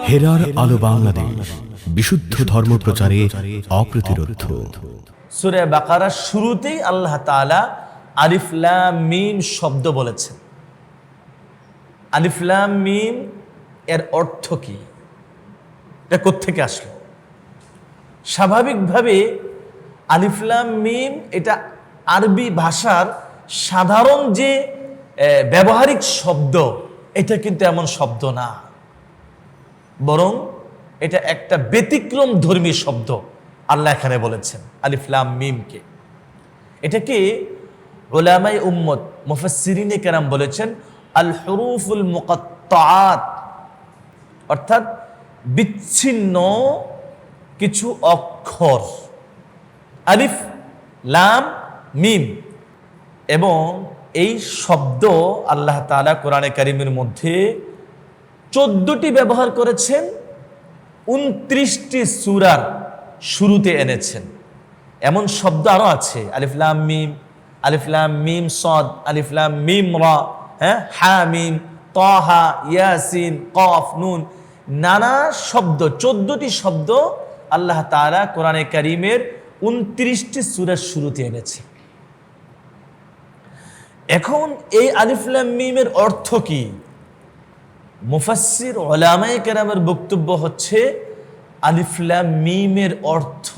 হেরার আলো বাংলাদেশ, বিশুদ্ধ ধর্ম প্রচারে অপ্রতিরোধ্য। সূরা বাকারার শুরুতেই আল্লাহ তাআলা আলিফ লাম মিম শব্দ বলেছেন। আলিফ লাম মিম এর অর্থ কি? এটা কোত্থেকে আসলো? স্বাভাবিকভাবে আলিফ লাম মিম এটা আরবি ভাষার সাধারণ যে ব্যবহারিক শব্দ, এটা কিন্তু এমন শব্দ না, বরং এটা একটা ব্যতিক্রম ধর্মী শব্দ আল্লাহ এখানে বলেছেন আলিফ লাম মিমকে। এটাকে উলামায়ে উম্মত মুফাসসিরিনে কেরাম বলেছেন আল হুরুফুল মুকাত্তাআত, অর্থাৎ বিচ্ছিন্ন কিছু অক্ষর, আলিফ লাম মিম। এবং এই শব্দ আল্লাহ তাআলা কোরআনে কারীমের মধ্যে 14টি ব্যবহার করেছেন, 29টি সূরার শুরুতে এনেছেন। এমন শব্দ আরো আছে, আলিফ লাম মিম, আলিফ লাম মিম সদ, আলিফ লাম মিম রা, হা মিম, তাহা, ইয়াসিন, কফ, নুন, নানা শব্দ, 14টি শব্দ আল্লাহ তাআলা কোরআনে কারীমের 29টি সূরার শুরুতে এনেছে। এখন এই আলিফ লাম মিমের অর্থ কি? মুফাসসির উলামায়ে কেরামের বক্তব্য হচ্ছে আলিফ লাম মিমের অর্থ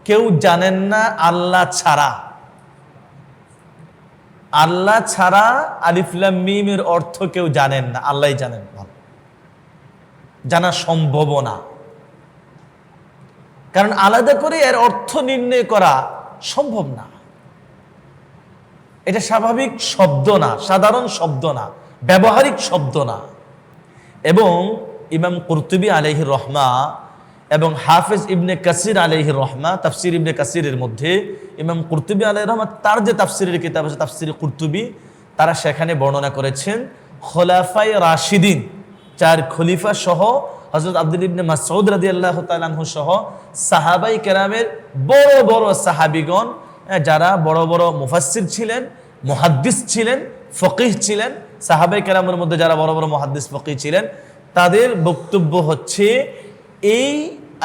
কেউ জানেন না আল্লাহ ছাড়া। আল্লাহ ছাড়া আলিফ লাম মিমের অর্থ কেউ জানেন না, আল্লাহই জানেন, জানা সম্ভব না। কারণ আলাদা করে এর অর্থ নির্ণয় করা সম্ভব না। এটা স্বাভাবিক শব্দ না, সাধারণ শব্দ না, ব্যবহারিক শব্দ না। এবং ইমাম কুরতুবী আলাইহির রহমা এবং হাফেজ ইবনে কাসির আলাইহির রহমা, তাফসির ইবনে কাসিরের মধ্যে ইমাম কুরতুবী আলাইহির রহমা তার যে তাফসিরের কিতাব আছে তাফসির কুরতুবী, তারা সেখানে বর্ণনা করেছেন খোলাফায়ে রাশিদিন, 4 খলিফা সহ হযরত আব্দুল্লাহ ইবনে মাসউদ রাদিয়াল্লাহু তাআলা আনহু সহ সাহাবায়ে কেরামের বড় বড় সাহাবীগণ, যারা বড় বড় মুফাসসির ছিলেন, মুহাদ্দিস ছিলেন, ফকিহ ছিলেন, সাহাবায়ে কেরামের মধ্যে যারা বড় বড় মুহাদ্দিস ফকিহ ছিলেন, তাদের বক্তব্য হচ্ছে এই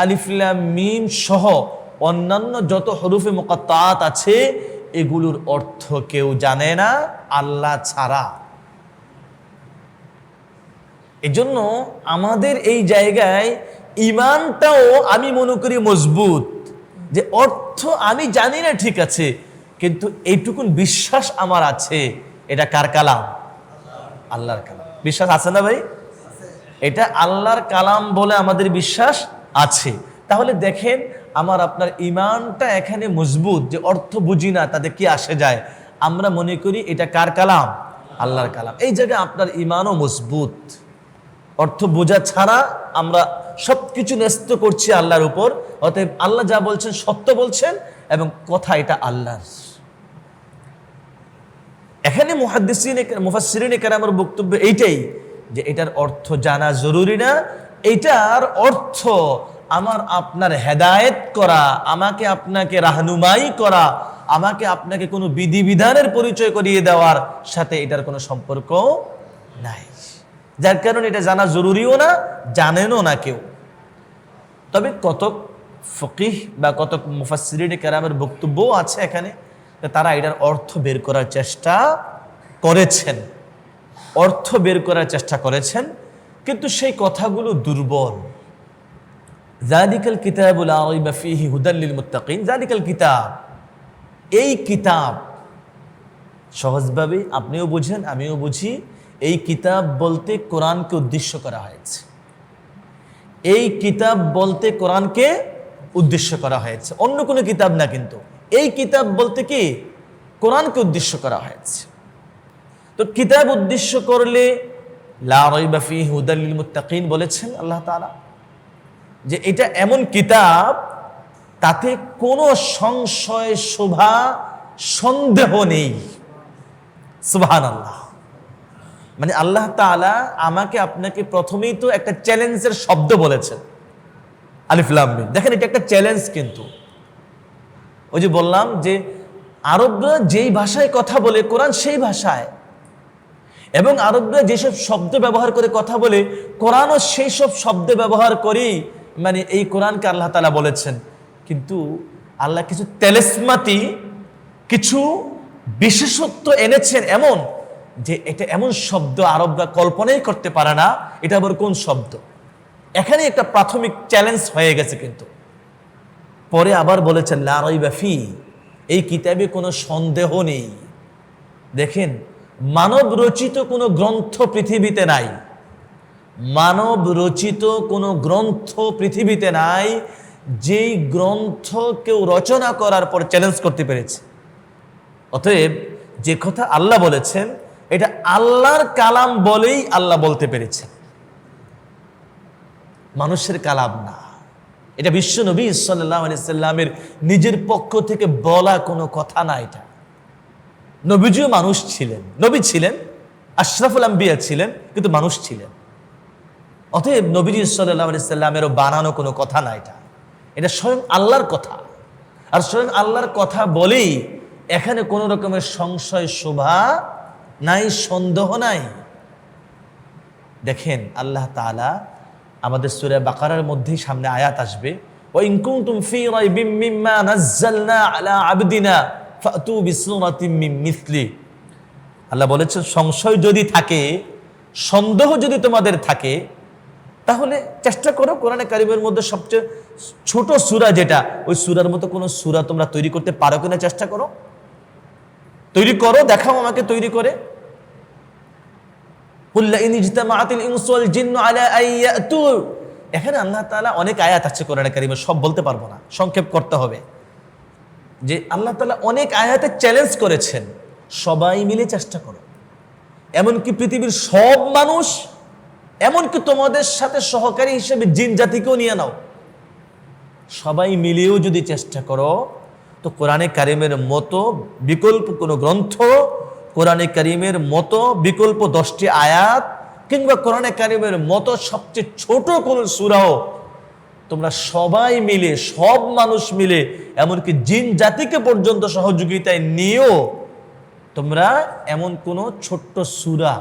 আলিফ লাম মিম সহ অন্যান্য যত হরুফে মুকাত্তাআত আছে এগুলোর অর্থ কেউ জানে না আল্লাহ ছাড়া। এজন্য আমাদের এই জায়গায় ঈমানটাও আমি মনে করি মজবুত, যে অর্থ আমি জানি না ঠিক আছে, কিন্তু এইটুকুন বিশ্বাস আমার আছে। এটা কার কালাম? আল্লাহর কালাম। বিশ্বাস আছে না ভাই? এটা আল্লাহর কালাম বলে আমাদের বিশ্বাস আছে। তাহলে দেখেন আমার আপনার ঈমানটা এখানে মজবুত, যে অর্থ বুঝি না তাতে কি আসে যায়, আমরা মনে করি এটা কার কালাম? আল্লাহর কালাম। এই জায়গায় আপনার ঈমানও মজবুত। অর্থ বোঝা ছাড়া আমরা সবকিছু ন্যস্ত করছি আল্লাহর উপর। অতএব আল্লাহ যা বলছেন সত্য বলছেন এবং কথা এটা আল্লাহর। এখানে মুফাসসিরিনে কেরামের বক্তব্য এইটাই, যে এটার অর্থ জানা জরুরি না, এটার অর্থ আমার আপনার হেদায়েত করা, আমাকে আপনাকে রাহনুমাই করা, আমাকে আপনাকে কোনো বিধিবিধানের পরিচয় করিয়ে দেওয়ার সাথে এটার কোনো সম্পর্ক নাই। যার কারণে এটা জানা জরুরিও না, জানেনও না কেউ। তবে কতক ফকিহ বা কতক মুফাসসিরিনে কেরামের বক্তব্যও আছে এখানে, তারা এটার অর্থ বের করার চেষ্টা করেছেন, অর্থ বের করার চেষ্টা করেছেন, কিন্তু সেই কথাগুলো দুর্বল। যালিকাল কিতাবু লা রাইবা ফীহি হুদাল লিল মুত্তাকিন, যালিকাল কিতাব, এই কিতাব, সহজভাবে আপনিও বুঝেন আমিও বুঝি, এই কিতাব বলতে কোরআনকে উদ্দেশ্য করা হয়েছে। এই কিতাব বলতে কোরআনকে উদ্দেশ্য করা হয়েছে, অন্য কোনো কিতাব না। কিন্তু এই কিতাব বলতে কি কোরআনকে উদ্দেশ্য করা হয়েছে। তো কিতাব উদ্দেশ্য করলে লা রাইবা ফীহি হুদাল লিল মুত্তাকিন বলেছেন আল্লাহ তাআলা, যে এটা এমন কিতাব তাতে কোনো সংশয় শোভা সন্দেহ নেই। সুবহানাল্লাহ। মানে আল্লাহ তাআলা আমাকে আপনাকে প্রথমেই তো একটা চ্যালেঞ্জের শব্দ বলেছেন আলিফ লাম মিম। দেখেন এটা একটা চ্যালেঞ্জ, কিন্তু ওই যে বললাম যে আরবরা যেই ভাষায় কথা বলে কোরআন সেই ভাষায়, এবং আরবরা যেসব শব্দ ব্যবহার করে কথা বলে, কোরআনও সেই সব শব্দ ব্যবহার করেই মানে এই কোরআনকে আল্লাহ তাআলা বলেছেন। কিন্তু আল্লাহ কিছু তেলেসমাতি, কিছু বিশেষত্ব এনেছেন এমন যে এটা এমন শব্দ আরবরা কল্পনাই করতে পারে না এটা আবার কোন শব্দ। এখানে একটা প্রাথমিক চ্যালেঞ্জ হয়ে গেছে। কিন্তু পরে আবার বলেছেন লা রাইবা ফি, এই কিতাবে কোনো সন্দেহ নেই। দেখেন, মানব রচিত কোনো গ্রন্থ পৃথিবীতে নাই, মানব রচিত কোনো গ্রন্থ পৃথিবীতে নাই যেই গ্রন্থ কেউ রচনা করার পর চ্যালেঞ্জ করতে পেরেছে। অতএব যে কথা আল্লাহ বলেছেন এটা আল্লাহর কালাম বলেই আল্লাহ বলতে পেরেছেন, মানুষের কালাম না। এটা বিশ্ব নবী সাল্লাল্লাহু আলাইহি সাল্লামের নিজের পক্ষ থেকে বলা কোনো কথা না। এটা নবীজিও মানুষ ছিলেন, নবী ছিলেন, আশরাফুল আম্বিয়া ছিলেন, কিন্তু মানুষ ছিলেন। অতএব নবীজি সাল্লাল্লাহু আলাইহি সাল্লামেরও বানানো কোনো কথা না। এটা স্বয়ং আল্লাহর কথা, আর স্বয়ং আল্লাহর কথা বলেই এখানে কোনো রকমের সংশয় শোভা নাই, সন্দেহ নাই। দেখেন আল্লাহ তাআলা আমাদের সূরা বাকারার মধ্যেই সামনে আয়াত আসবে, ওয়া ইন কুনতুম ফী রাইবিম মিম্মা নাযালনা আলা আবদিনা ফাতু বিসূরাতিম মিন মিসলি। আল্লাহ বলেছেন সংশয় যদি থাকে, সন্দেহ যদি তোমাদের থাকে, তাহলে চেষ্টা করো কোরআনে কারিমের মধ্যে সবচেয়ে ছোট সূরা যেটা, ওই সূরার মতো কোনো সূরা তোমরা তৈরি করতে পারো কিনা চেষ্টা করো, তৈরি করো, দেখাও আমাকে তৈরি করে। এখানে আল্লাহ তাআলা অনেক আয়াত আছে কোরআনে কারিমে, সব বলতে পারবো না, সংক্ষেপ করতে হবে। যে আল্লাহ তাআলা অনেক আয়াতে চ্যালেঞ্জ করেছেন, সবাই মিলে চেষ্টা করো। এমনকি পৃথিবীর সব মানুষ, এমনকি তোমাদের সাথে সহকারী হিসেবে জিন জাতিকেও নিয়ে নাও, সবাই মিলেও যদি চেষ্টা করো তো কোরআনে কারিমের মতো বিকল্প কোনো গ্রন্থ, কোরআনে কারিমের মতো বিকল্প 10টি আয়াত, কিংবা কোরআনে কারিমের মতো সবচেয়ে ছোট কোনো সূরাও তোমরা সবাই মিলে, সব মানুষ মিলে, এমনকি জিন জাতিকে পর্যন্ত সহযোগিতায় নিয়েও তোমরা এমন কোনো ছোট্ট সূরা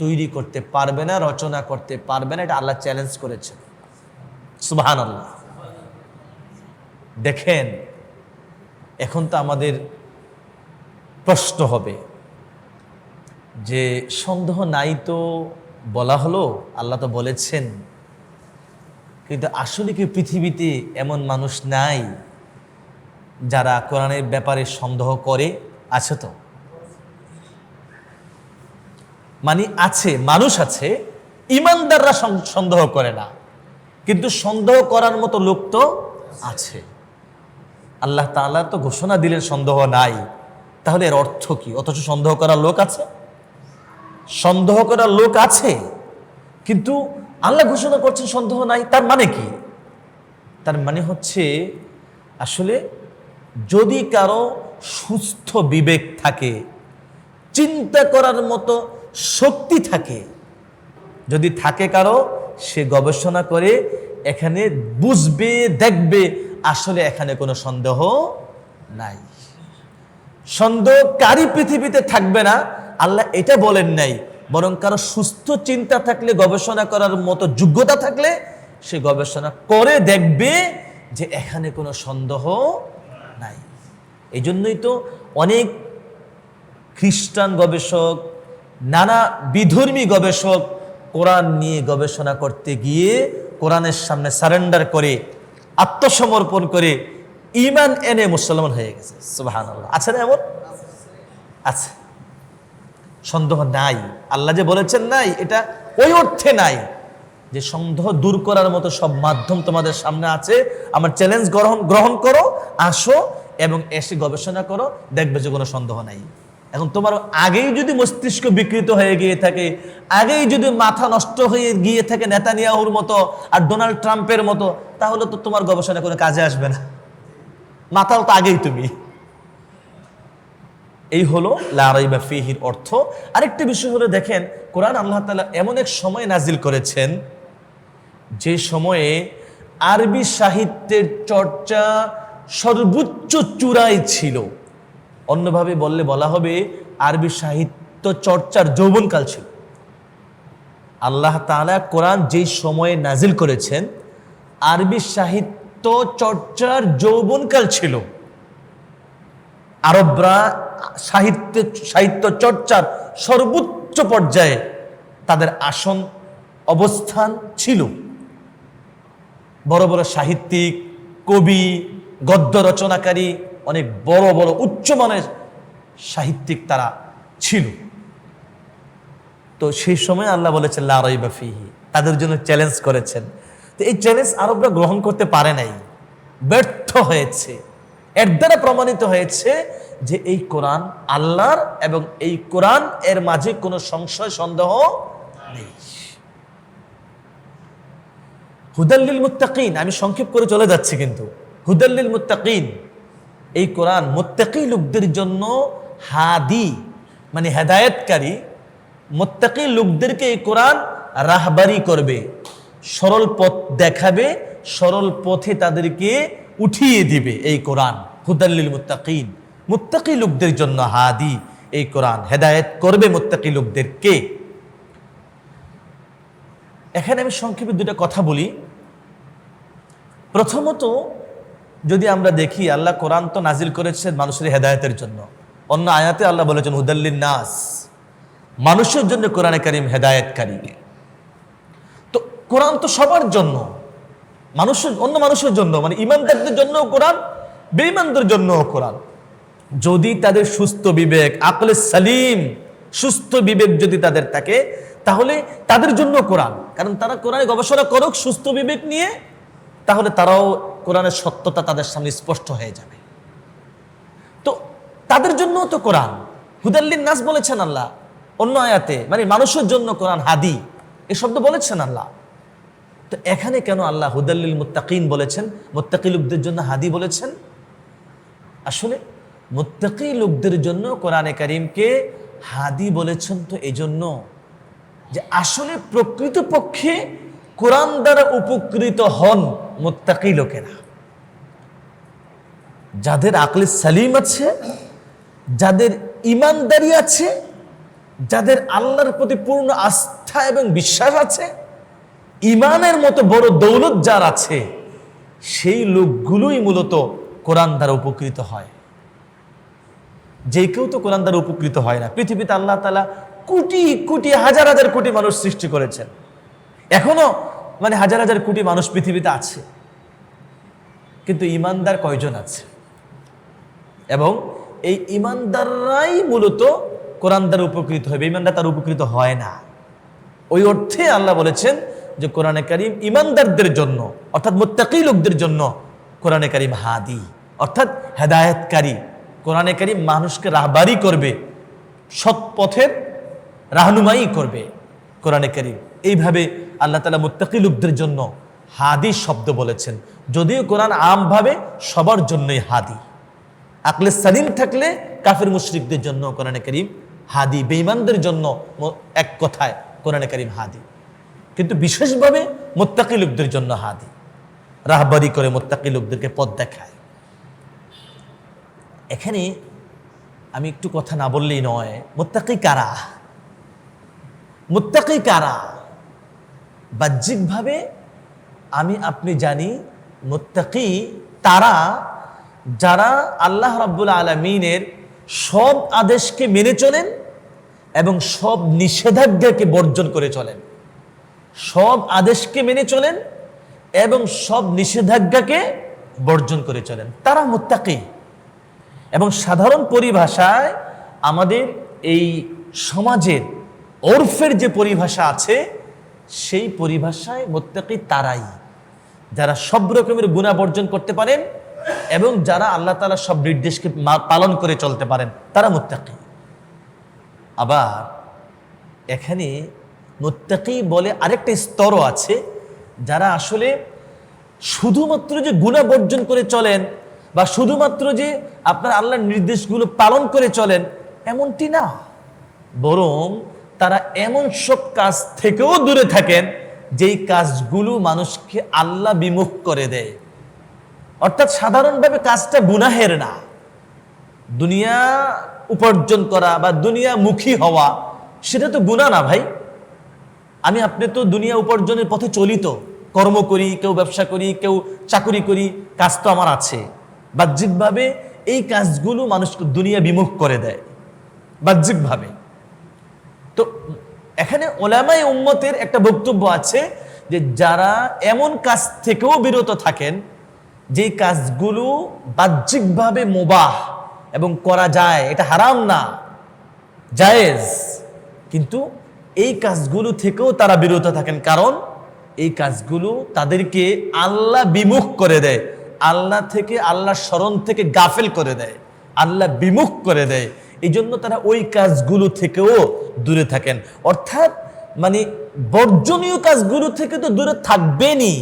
তৈরি করতে পারবে না, রচনা করতে পারবে না। এটা আল্লাহ চ্যালেঞ্জ করেছেন। সুবহানাল্লাহ। দেখেন, এখন তো আমাদের প্রশ্ন হবে যে সন্দেহ নাই তো বলা হলো, আল্লাহ তো বলেছেন, কিন্তু আসলে কি পৃথিবীতে এমন মানুষ নাই যারা কোরআনের ব্যাপারে সন্দেহ করে? আছে তো, মানে আছে, মানুষ আছে, ইমানদাররা সন্দেহ করে না, কিন্তু সন্দেহ করার মতো লোক তো আছে। আল্লাহ তাআলা তো ঘোষণা দিলেন সন্দেহ নাই, তাহলে এর অর্থ কি? অথচ সন্দেহ করার লোক আছে, সন্দেহ করার লোক আছে, কিন্তু আল্লাহ ঘোষণা করছেন সন্দেহ নাই। তার মানে কি? তার মানে হচ্ছে আসলে যদি কারো সুস্থ বিবেক থাকে, চিন্তা করার মতো শক্তি থাকে, যদি থাকে কারো, সে গবেষণা করে এখানে বুঝবে, দেখবে আসলে এখানে কোনো সন্দেহ নাই। সন্দেহকারী পৃথিবীতে থাকবে না, আল্লাহ এটা বলেন নাই, বরং কারো সুস্থ চিন্তা থাকলে, গবেষণা করার মতো যোগ্যতা থাকলে সে গবেষণা করে দেখবে যে এখানে কোনো সন্দেহ নাই। এই জন্যই তো অনেক খ্রিস্টান গবেষক, নানা বিধর্মী গবেষক কোরআন নিয়ে গবেষণা করতে গিয়ে কোরআনের সামনে সারেন্ডার করে, আত্মসমর্পণ করে ঈমান এনে মুসলমান হয়ে গেছে। সুবহানাল্লাহ। আছে না এমন? আছে। সন্দেহ নাই, আল্লাহ যে বলেছেন নাই, এটা ওই অর্থে নাই যে সন্দেহ দূর করার মতো সব মাধ্যম তোমাদের সামনে আছে। আমার চ্যালেঞ্জ গ্রহণ করো, আসো এবং এসে গবেষণা করো, দেখবে যে কোনো সন্দেহ নাই। এখন তোমার আগেই যদি মস্তিষ্ক বিকৃত হয়ে গিয়ে থাকে, আগেই যদি মাথা নষ্ট হয়ে গিয়ে থাকে নেতানিয়াহুর মতো আর ডোনাল্ড ট্রাম্পের মতো, তাহলে তো তোমার গবেষণা কোনো কাজে আসবে না, মাথাও তো আগেই তুমি। এই হলো লা রাইবা ফীহির অর্থ। আরেকটা বিষয় হলো, দেখেন কোরআন আল্লাহ তাআলা এমন এক সময় নাজিল করেছেন যে সময়ে আরবি সাহিত্যের চর্চা সর্বোচ্চ চূড়ায় ছিল। অন্যভাবে বললে বলা হবে, আরবি সাহিত্য সাহিত্য চর্চার যৌবনকাল ছিল। আল্লাহ তাআলা কোরআন যেই সময়ে নাজিল করেছেন, আরবি সাহিত্য চর্চার যৌবনকাল ছিল। আরবরা সাহিত্য চর্চার সর্বোচ্চ পর্যায়ে তাদের আসন অবস্থান ছিল। বড় বড় সাহিত্যিক, কবি, গদ্য রচনাকারী, অনেক বড় বড় উচ্চমানের সাহিত্যিক তারা ছিল। তো সেই সময় আল্লাহ বলেছেন লা রাইবা ফীহি, তাদের জন্য চ্যালেঞ্জ করেছেন। তো এই চ্যালেঞ্জ আরবরা গ্রহণ করতে পারে নাই, ব্যর্থ হয়েছে। এর দ্বারা প্রমাণিত হয়েছে যে এই কোরআন আল্লাহর এবং এই কোরআন এর মাঝে কোনো সংশয় সন্দেহ নেই। হুদাল্লিল মুত্তাকিন, আমি সংক্ষেপ করে চলে যাচ্ছি, কিন্তু হুদাল্লিল মুত্তাকিন, এই কোরআন মুত্তাকি লোকদের জন্য হাদি মানে হেদায়েতকারী। মুত্তাকি লোকদেরকে এই কোরআন রাহবারি করবে, সরল পথ দেখাবে, সরল পথে তাদেরকে উঠিয়ে দিবে। এই কোরআন হুদাল্লিল মুত্তাকিন, মুত্তাকি লোকদের জন্য হাদি। এই কোরআন হেদায়েত করবে মুত্তাকি লোকদেরকে। এখানে আমি সংক্ষেপে দুটা কথা বলি। প্রথমত, যদি আমরা দেখি, আল্লাহ কোরআন তো নাজিল করেছেন মানুষের হেদায়েতের জন্য। অন্য আয়াতে আল্লাহ বলেছেন হুদাল্লিন নাস, মানুষের জন্য কোরআনে কারীম হেদায়েতকারী। তো কোরআন তো সবার জন্য, অন্য মানুষের জন্য, মানে ঈমানদারদের জন্য কোরআন, বেঈমানদের জন্য কোরআন। যদি তাদের সুস্থ বিবেক, আকলে সালিম, সুস্থ বিবেক যদি তাদের থাকে, তাহলে তাদের জন্য কোরআন। কারণ তারা কোরআনে গবেষণা করুক সুস্থ বিবেক নিয়ে, তাহলে তারাও কোরআনের সত্যতা তাদের সামনে স্পষ্ট হয়ে যাবে। তো তাদের জন্য তো কোরআন হুদাল্লিন নাস বলেছেন আল্লাহ অন্য আয়াতে, মানে মানুষের জন্য কোরআন হাদি, এই শব্দ বলেছেন আল্লাহ। তো এখানে কেন আল্লাহ হুদাল্লিল মুত্তাকিন বলেছেন, মুত্তাকি লোকদের জন্য হাদি বলেছেন? আসলে মুত্তাকি লোকদের জন্য কোরআনে কারীমকে হাদি বলেছেন তো এই জন্য যে আসলে প্রকৃতপক্ষে কোরআন দ্বারা উপকৃত হন মুত্তাকি লোকেরা, যাদের আকলে সালিম আছে, যাদের ইমানদারি আছে, যাদের আল্লাহর প্রতি পূর্ণ আস্থা এবং বিশ্বাস আছে, ইমানের মতো বড় দৌলত যার আছে, সেই লোকগুলোই মূলত কোরআন দ্বারা উপকৃত হয়। যে কেউ তো কোরআন দ্বারা উপকৃত হয় না। পৃথিবীতে আল্লাহ তাআলা কোটি কোটি, হাজার হাজার কোটি মানুষ সৃষ্টি করেছেন, এখনো মানে হাজার হাজার কোটি মানুষ পৃথিবীতে আছে, কিন্তু ইমানদার কয়জন আছে? এবং এই ইমানদাররাই মূলত কোরআন দ্বারা উপকৃত হয়, ইমানদার তার উপকৃত হয় না। ওই অর্থে আল্লাহ বলেছেন যে কোরআনে কারীম ইমানদারদের জন্য, অর্থাৎ মুত্তাকি লোকদের জন্য কোরআনে কারীম হাদি, অর্থাৎ হেদায়েতকারী। কোরআনে কারীম মানুষকে রাহবারি করবে, সৎ পথের রাহনুমাই করবে কোরআনে কারীম। এইভাবে আল্লাহ তাআলা মুত্তাকি লোকদের জন্য হাদি শব্দ বলেছেন, যদিও কোরআন আমভাবে সবার জন্যই হাদি। আকলে সালিম থাকলে কাফির মুশরিকদের জন্য কোরআনে কারীম হাদি, বেঈমানদের জন্য এক কথায় কোরআনে কারীম হাদি, কিন্তু বিশেষভাবে মুত্তাকি লোকদের জন্য হাদি, রাহবারি করে মুত্তাকি লোকদেরকে পথ দেখায়। এখানে আমি একটু কথা না বললেই নয়, মুত্তাকি কারা? মুত্তাকি কারা? বাহ্যিকভাবে আমি আপনি জানি মুত্তাকি তারা যারা আল্লাহ রাব্বুল আলামিনের সব আদেশকে মেনে চলেন এবং সব নিষেধাজ্ঞাকে বর্জন করে চলেন। সব আদেশকে মেনে চলেন এবং সব নিষেধাজ্ঞাকে বর্জন করে চলেন, তারা মুত্তাকি। এবং সাধারণ পরিভাষায় আমাদের এই সমাজের ওরফের যে পরিভাষা আছে, সেই পরিভাষায় মুত্তাকি তারাই যারা সব রকমের গুনাহ বর্জন করতে পারেন এবং যারা আল্লাহ তাআলার সব নির্দেশকে পালন করে চলতে পারেন, তারা মুত্তাকি। আবার এখানে মুত্তাকি বলে আরেকটা স্তরও আছে, যারা আসলে শুধুমাত্র যে গুনাহ বর্জন করে চলেন বা শুধুমাত্র যে আপনার আল্লাহর নির্দেশগুলো পালন করে চলেন এমনটি না, বরং তারা এমন সব কাজ থেকেও দূরে থাকেন যেই কাজগুলো মানুষকে আল্লাহ বিমুখ করে দেয়। অর্থাৎ সাধারণভাবে কাজটা গুনাহের না, দুনিয়া উপার্জন করা বা দুনিয়ামুখী হওয়া সেটা তো গুনাহ না ভাই। আমি আপনি তো দুনিয়া উপার্জনের পথে চলিত, কর্ম করি, কেউ ব্যবসা করি, কেউ চাকরি করি, কাজ তো আমার আছে। বাহ্যিকভাবে এই কাজগুলো মানুষকে দুনিয়া বিমুখ করে দেয় বাহ্যিকভাবে। তো এখানে ওলামায়ে উম্মতের একটা বক্তব্য আছে যে যারা এমন কাজ থেকেও বিরত থাকেন যে কাজগুলো বাহ্যিকভাবে মুবাহ এবং করা যায়, এটা হারাম না, জায়েজ, কিন্তু এই কাজগুলো থেকেও তারা বিরত থাকেন, কারণ এই কাজগুলো তাদেরকে আল্লাহ বিমুখ করে দেয়, আল্লাহ থেকে, আল্লাহর স্মরণ থেকে গাফেল করে দেয়, আল্লাহ বিমুখ করে দেয়। এই জন্য তারা ওই কাজগুলো থেকেও দূরে থাকেন। অর্থাৎ মানে বর্জনীয় কাজগুলো থেকে তো দূরে থাকবেনই,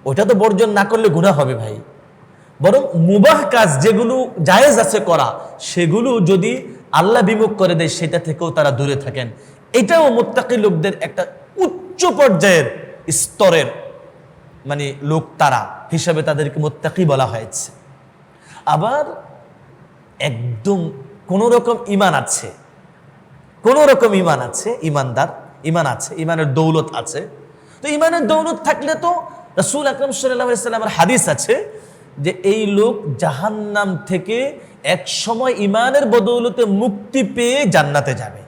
ওটা তো বর্জন না করলে গুনাহ হবে ভাই। বরং মুবাহ কাজ যেগুলো জায়েজ আছে করা, সেগুলো যদি আল্লাহ বিমুখ করে দেয় সেটা থেকেও তারা দূরে থাকেন। এটাও মুত্তাকি লোকদের একটা উচ্চ পর্যায়ের স্তরের মানে লোক তারা হিসাবে তাদেরকে মুত্তাকি বলা হয়েছে। আবার একদম কোন রকম ইমান আছে, কোন রকম ইমান আছে, ইমানদার ইমান আছে, ইমানের দৌলত আছে। তো ইমানের দৌলত থাকলে তো রাসূল আকরাম সাল্লাল্লাহু আলাইহি ওয়াসাল্লামের হাদিস আছে যে এই লোক জাহান্নাম থেকে এক সময় ইমানের বদৌলতে মুক্তি পেয়ে জান্নাতে যাবে,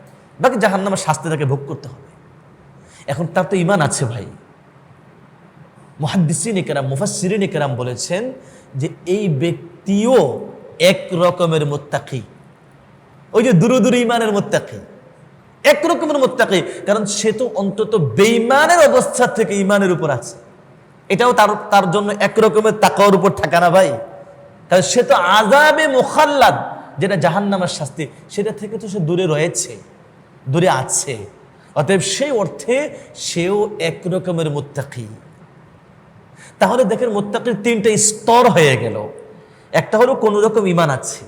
বাকি জাহান্নামের শাস্তি তাকে ভোগ করতে হবে। এখন তার তো ইমান আছে ভাই। মুহাদ্দিসিনে কেরাম, মুফাসসিরিনে কেরাম বলেছেন যে এই ব্যক্তিও এক রকমের মুত্তাকি, ওই যে দূরে দূরে ইমানের মুত্তাকি, এক রকমের মুত্তাকি, কারণ সে তো অন্তত বেঈমানের অবস্থা থেকে ইমানের উপর আছে। এটাও তার জন্য এক রকমের তাকওয়ার উপর থাকা না ভাই, কারণ সে তো আযাবে মুখাল্লাদ, যেটা জাহান্নামের শাস্তি, সেটা থেকে তো সে দূরে রয়েছে, দূরে আছে। অতএব সেই অর্থে সেও এক রকমের মুত্তাকি। তাহলে দেখেন মুত্তাকির তিনটা স্তর হয়ে গেল। একটা হলো কোন রকম ইমান আছে,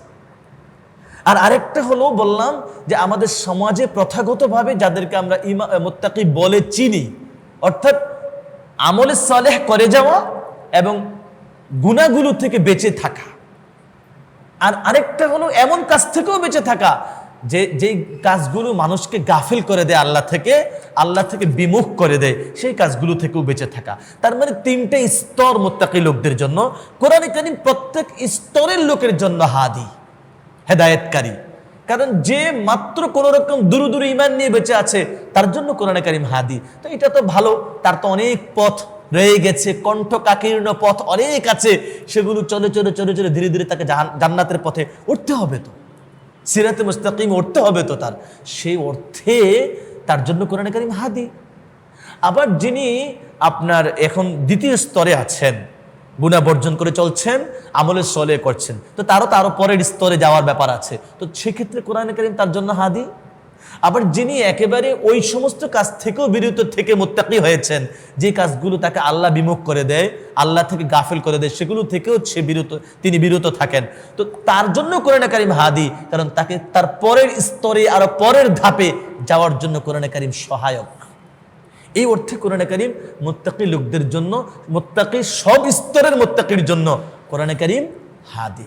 আর আরেকটা হলো বললাম যে আমাদের সমাজে প্রথাগতভাবে যাদেরকে আমরা মুত্তাকি বলে চিনি, অর্থাৎ আমলে সালেহ করে যাওয়া এবং গুনাহগুলো থেকে বেঁচে থাকা। আর আরেকটা হলো এমন কাজ থেকেও বেঁচে থাকা যেই কাজগুলো মানুষকে গাফিল করে দেয় আল্লাহ থেকে বিমুখ করে দেয়, সেই কাজগুলো থেকেও বেঁচে থাকা। তার মানে তিনটে স্তর মুত্তাকি লোকদের জন্য। কোরআনে কারীম প্রত্যেক স্তরের লোকের জন্য হাদি, হেদায়েতকারী। কারণ যে মাত্র কোন রকম দূর দূর ইমান নিয়ে বেঁচে আছে তার জন্য কোরআনে কারীম হাদি। তো এটা তো ভালো, তার তো অনেক পথ রয়ে গেছে, কণ্ঠকাকীর্ণ পথ অনেক আছে, সেগুলো চলে চলে চলে চলে ধীরে ধীরে তাকে জান্নাতের পথে উঠতে হবে, তো সিরাতে মুস্তাকিম উঠতে হবে তো তার, সেই অর্থে তার জন্য কোরআনে কারীম হাদি। আবার যিনি আপনার এখন দ্বিতীয় স্তরে আছেন, গুনাহ বর্জন করে চলছেন, আমলে সলে করছেন, তো তারও পরের স্তরে যাওয়ার ব্যাপার আছে, তো সেক্ষেত্রে কোরআনে কারীম তার জন্য হাদি। আবার যিনি একেবারে ওই সমস্ত কাজ থেকেও বিরত থেকে মুত্তাকি হয়েছেন, যে কাজগুলো তাকে আল্লাহ বিমুখ করে দেয়, আল্লাহ থেকে গাফিল করে দেয়, সেগুলো থেকেও তিনি বিরত থাকেন, তো তার জন্য কোরআনে কারীম হাদি। কারণ তাকে তার পরের স্তরে আরো পরের ধাপে যাওয়ার জন্য কোরআনে কারীম সহায়ক। এই অর্থে কোরআনে কারীম মুত্তাকি লোকদের জন্য, মুত্তাকি সব স্তরের মুত্তাকির জন্য কোরআনে কারীম হাদি।